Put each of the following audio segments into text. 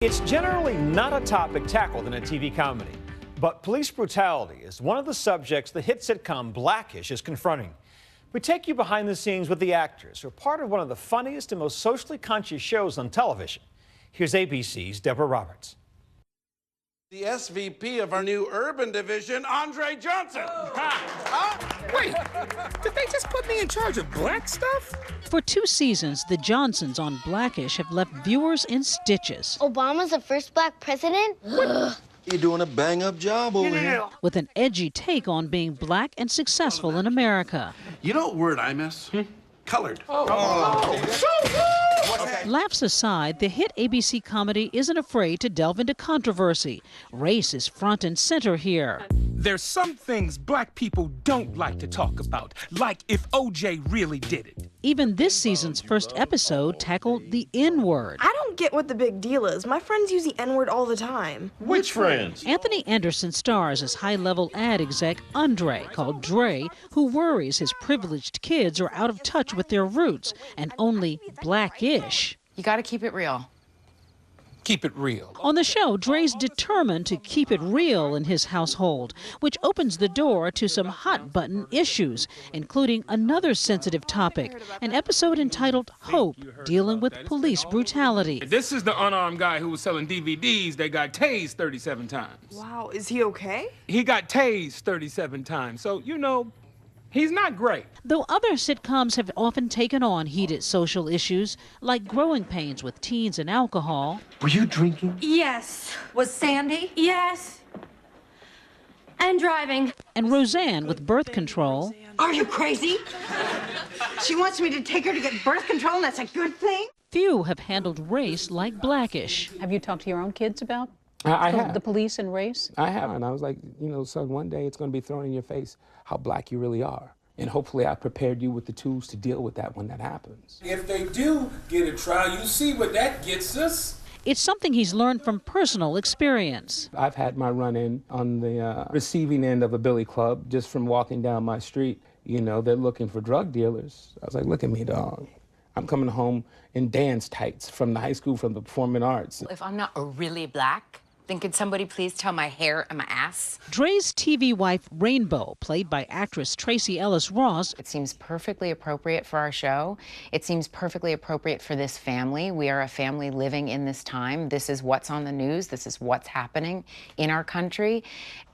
It's generally not a topic tackled in a TV comedy, but police brutality is one of the subjects the hit sitcom Blackish is confronting. We take you behind the scenes with the actors who are part of one of the funniest and most socially conscious shows on television. Here's ABC's Deborah Roberts. The SVP of our new urban division, Andre Johnson. Wait, did they just put me in charge of black stuff? For 2 seasons, the Johnsons on Blackish have left viewers in stitches. Obama's the first black president? You're doing a bang-up job over here. With an edgy take on being black and successful in America. You know what word I miss? Colored. Laughs aside, the hit ABC comedy isn't afraid to delve into controversy. Race is front and center here. There's some things black people don't like to talk about, like if OJ really did it. Even this season's first episode tackled the N-word. I don't get what the big deal is. My friends use the N-word all the time. Which friends? Anthony Anderson stars as high-level ad exec Andre, called Dre, who worries his privileged kids are out of touch with their roots and only Blackish. You gotta keep it real. Keep it real. On the show, Dre's determined to keep it real in his household, which opens the door to some hot-button issues, including another sensitive topic, an episode entitled Hope, dealing with police brutality. This is the unarmed guy who was selling DVDs that got tased 37 times. Wow, is he okay? He got tased 37 times, so, you know, he's not great. Though other sitcoms have often taken on heated social issues, like growing pains with teens and alcohol. Were you drinking? Yes. Was Sandy? Yes. And driving. And Roseanne with birth control. Are you crazy? She wants me to take her to get birth control, and that's a good thing? Few have handled race like Blackish. Have you talked to your own kids about I have. the police and race? I have, and I was like, you know, son, one day it's going to be thrown in your face how black you really are. And hopefully I prepared you with the tools to deal with that when that happens. If they do get a trial, you see what that gets us. It's something he's learned from personal experience. I've had my run-in on the receiving end of a billy club just from walking down my street. You know, they're looking for drug dealers. I was like, look at me, dog. I'm coming home in dance tights from the high school, from the performing arts. If I'm not really black, then could somebody please tell my hair and my ass? Dre's TV wife, Rainbow, played by actress Tracee Ellis Ross. It seems perfectly appropriate for our show. It seems perfectly appropriate for this family. We are a family living in this time. This is what's on the news. This is what's happening in our country.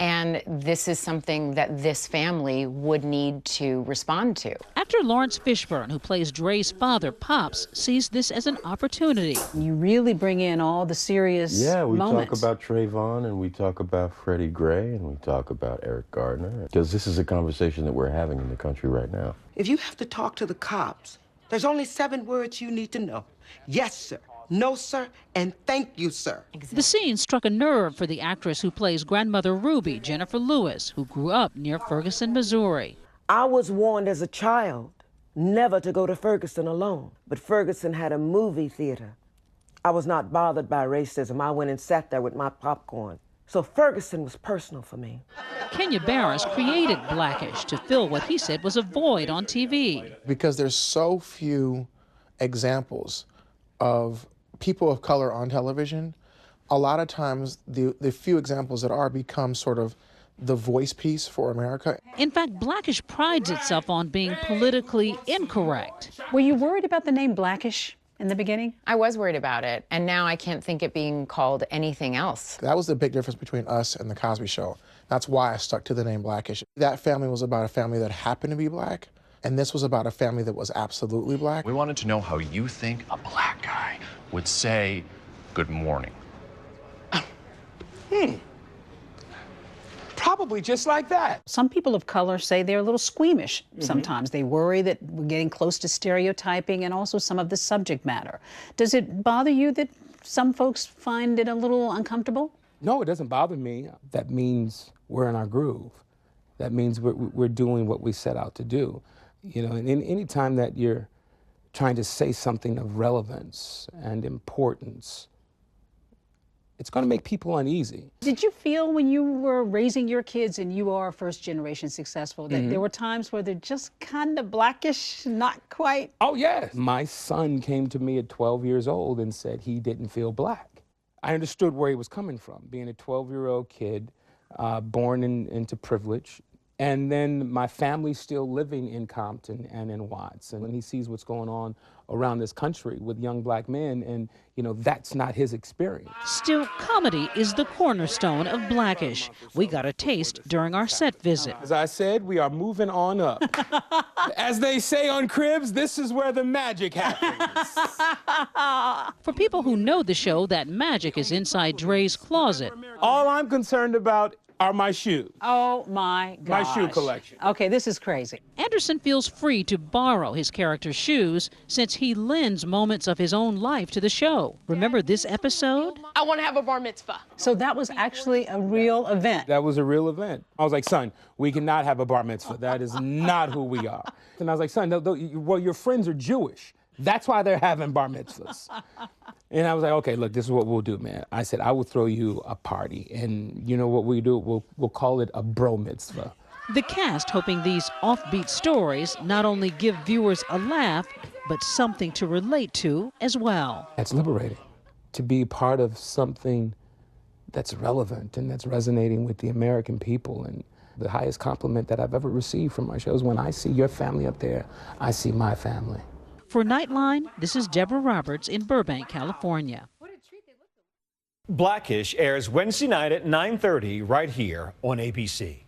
And this is something that this family would need to respond to. Actor Lawrence Fishburne, who plays Dre's father, Pops, sees this as an opportunity. You really bring in all the serious moments. Talk about Trayvon, and we talk about Freddie Gray, and we talk about Eric Gardner, because this is a conversation that we're having in the country right now. If you have to talk to the cops, there's only 7 words you need to know. Yes, sir. No, sir. And thank you, sir. The scene struck a nerve for the actress who plays grandmother Ruby, Jennifer Lewis, who grew up near Ferguson, Missouri. I was warned as a child never to go to Ferguson alone, but Ferguson had a movie theater. I was not bothered by racism. I went and sat there with my popcorn. So Ferguson was personal for me. Kenya Barris created Blackish to fill what he said was a void on TV. Because there's so few examples of people of color on television, a lot of times the few examples that are become sort of the voice piece for America. In fact, Blackish prides itself on being politically incorrect. Were you worried about the name Blackish in the beginning? I was worried about it, and now I can't think it being called anything else. That was the big difference between us and The Cosby Show. That's why I stuck to the name Blackish. That family was about a family that happened to be black, and this was about a family that was absolutely black. We wanted to know how you think a black guy would say good morning. Probably just like that. Some people of color say they're a little squeamish sometimes. They worry that we're getting close to stereotyping and also some of the subject matter. Does it bother you that some folks find it a little uncomfortable? No, it doesn't bother me. That means we're in our groove. That means we're doing what we set out to do. You know, and any time that you're trying to say something of relevance and importance, it's going to make people uneasy. Did you feel when you were raising your kids and you are first generation successful that there were times where they're just kind of blackish, not quite? Oh, yes. My son came to me at 12 years old and said he didn't feel black. I understood where he was coming from, being a 12-year-old kid, born into privilege, and then my family still living in Compton and in Watts. And when he sees what's going on around this country with young black men, and that's not his experience. Still, comedy is the cornerstone of Blackish. We got a taste during our set visit. As I said, we are moving on up. As they say on Cribs, this is where the magic happens. For people who know the show, that magic is inside Dre's closet. All I'm concerned about are my shoes. Oh my gosh. My shoe collection. Okay, this is crazy. Anderson feels free to borrow his character's shoes since he lends moments of his own life to the show. Remember this episode? I want to have a bar mitzvah. So that was actually a real event. That was a real event. I was like, son, we cannot have a bar mitzvah. That is not who we are. And I was like, son, well, your friends are Jewish. That's why they're having bar mitzvahs. And I was like, okay, look, this is what we'll do, man. I said, I will throw you a party. And you know what we do? We'll call it a bro mitzvah. The cast hoping these offbeat stories not only give viewers a laugh, but something to relate to as well. It's liberating to be part of something that's relevant and that's resonating with the American people. And the highest compliment that I've ever received from my show is when I see your family up there, I see my family. For Nightline, this is Deborah Roberts in Burbank, California. Blackish airs Wednesday night at 9:30 right here on ABC.